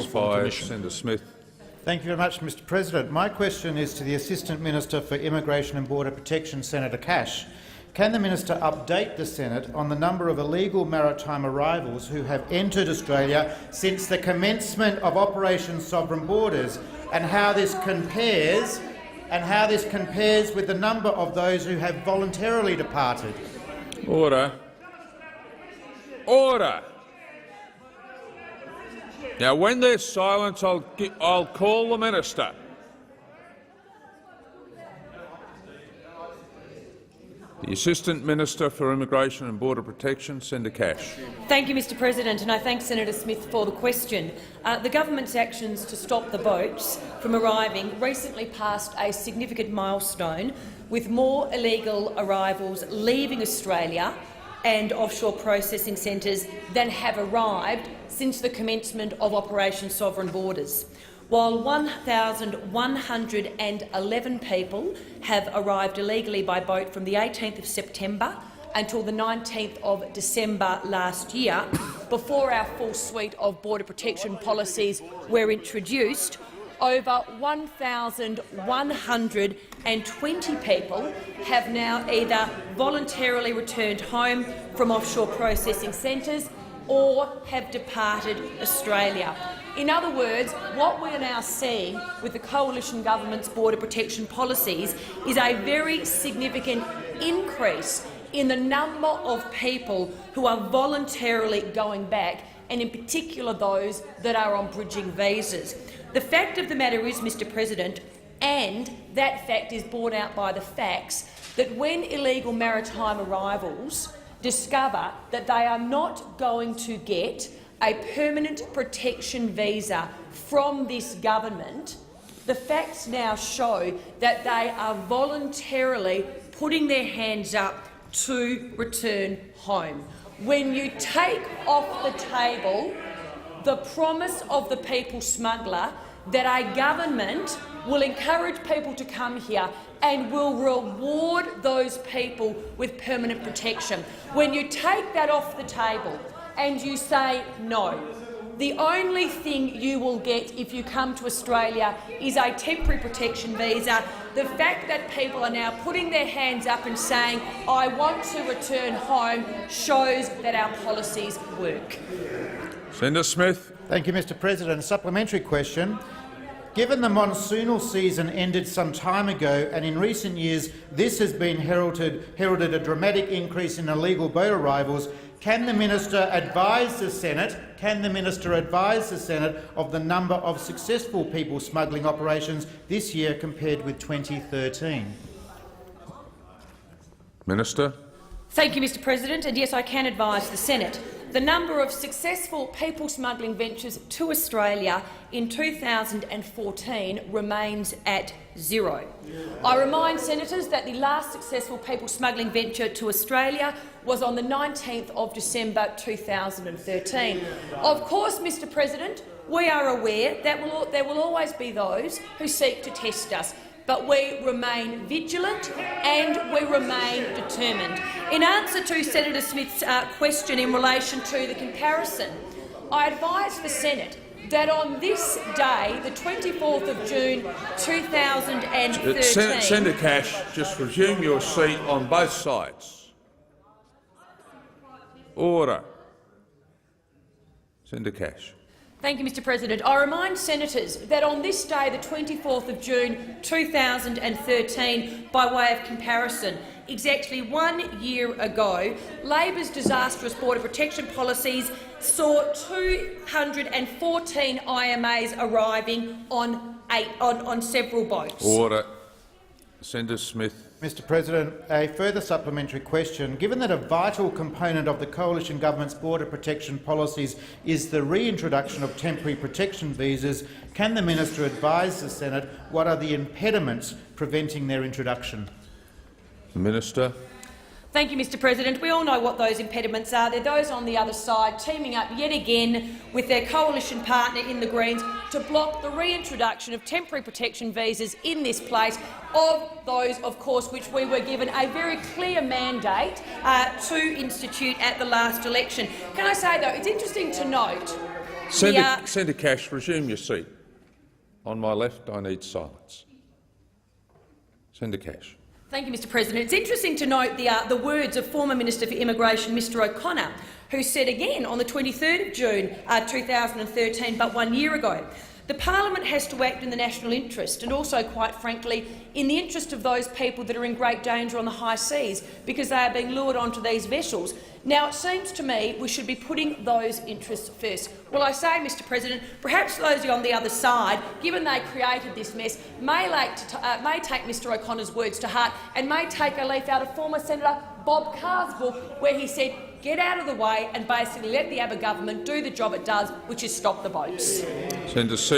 expires. Senator Smith. Thank you very much, Mr President. My question is to the Assistant Minister for Immigration and Border Protection, Senator Cash. Can the minister update the Senate on the number of illegal maritime arrivals who have entered Australia since the commencement of Operation Sovereign Borders, and how this compares with the number of those who have voluntarily departed? Order. Order. Now, when there's silence, I'll call the minister. The Assistant Minister for Immigration and Border Protection, Senator Cash. Thank you, Mr President, and I thank Senator Smith for the question. The government's actions to stop the boats from arriving recently passed a significant milestone, with more illegal arrivals leaving Australia and offshore processing centres than have arrived since the commencement of Operation Sovereign Borders. While 1,111 people have arrived illegally by boat from the 18th of September until the 19th of December last year, before our full suite of border protection policies were introduced, over 1,120 people have now either voluntarily returned home from offshore processing centres or have departed Australia. In other words, what we are now seeing with the Coalition Government's border protection policies is a very significant increase in the number of people who are voluntarily going back, and in particular those that are on bridging visas. The fact of the matter is, Mr President, and that fact is borne out by the facts, that when illegal maritime arrivals discover that they are not going to get a permanent protection visa from this government, the facts now show that they are voluntarily putting their hands up to return home. When you take off the table the promise of the people smuggler that a government will encourage people to come here and will reward those people with permanent protection, when you take that off the table and you say no, the only thing you will get if you come to Australia is a temporary protection visa, the fact that people are now putting their hands up and saying, I want to return home, shows that our policies work. Senator Smith. Thank you, Mr President. A supplementary question. Given the monsoonal season ended some time ago, and in recent years this has been heralded a dramatic increase in illegal boat arrivals, can the minister advise the Senate of the number of successful people smuggling operations this year compared with 2013? Minister. Thank you, Mr President, and yes, I can advise the Senate. The number of successful people smuggling ventures to Australia in 2014 remains at 0. I remind senators that the last successful people smuggling venture to Australia was on the 19th of December 2013. Of course, Mr President, we are aware that there will always be those who seek to test us, but we remain vigilant and we remain determined. In answer to Senator Smith's question in relation to the comparison, I advise the Senate that on this day, the 24th of June 2013— Senator Cash, just resume your seat on both sides. Order. Senator Cash. Thank you, Mr President. I remind senators that on this day, the 24th of June 2013, by way of comparison, exactly 1 year ago, Labor's disastrous border protection policies saw 214 IMAs arriving on several boats. Order. Senator Smith. Mr President, a further supplementary question. Given that a vital component of the Coalition Government's border protection policies is the reintroduction of temporary protection visas, can the minister advise the Senate what are the impediments preventing their introduction? The Minister. Thank you, Mr President. We all know what those impediments are. They're those on the other side teaming up yet again with their coalition partner in the Greens to block the reintroduction of temporary protection visas in this place, of those, of course, which we were given a very clear mandate to institute at the last election. Can I say, though, it's interesting to note Senator Cash, resume your seat. On my left, I need silence. Senator Cash. Thank you, Mr President. It's interesting to note the words of former Minister for Immigration, Mr O'Connor, who said again on the 23rd of June 2013, but 1 year ago, the Parliament has to act in the national interest and also, quite frankly, in the interest of those people that are in great danger on the high seas because they are being lured onto these vessels. Now, it seems to me we should be putting those interests first. Well, I say, Mr President, perhaps those on the other side, given they created this mess, may take Mr O'Connor's words to heart and may take a leaf out of former Senator Bob Carr's book, where he said, get out of the way and basically let the Abbott government do the job it does, which is stop the boats. Senator